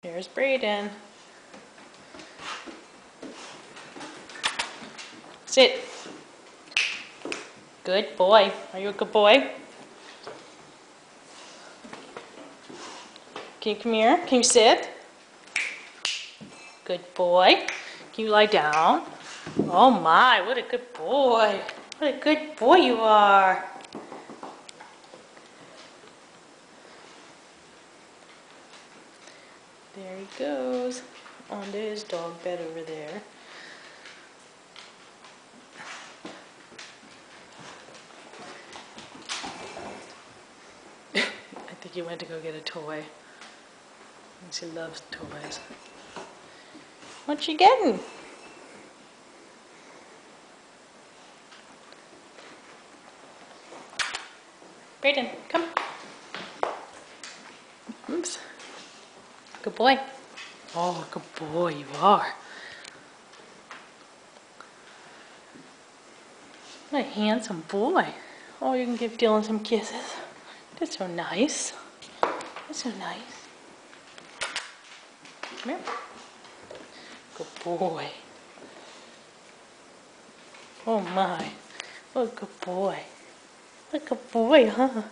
Here's Brayden. Sit. Good boy. Are you a good boy? Can you come here? Can you sit? Good boy. Can you lie down? Oh my, what a good boy. What a good boy you are. There he goes. Onto his dog bed over there. I think he went to go get a toy. She loves toys. What you getting? Brayden, come. Oops. Good boy. Oh, good boy you are. What a handsome boy. Oh, you can give Dylan some kisses. That's so nice. That's so nice. Come here. Good boy. Oh my. What a good boy. What a good boy, huh?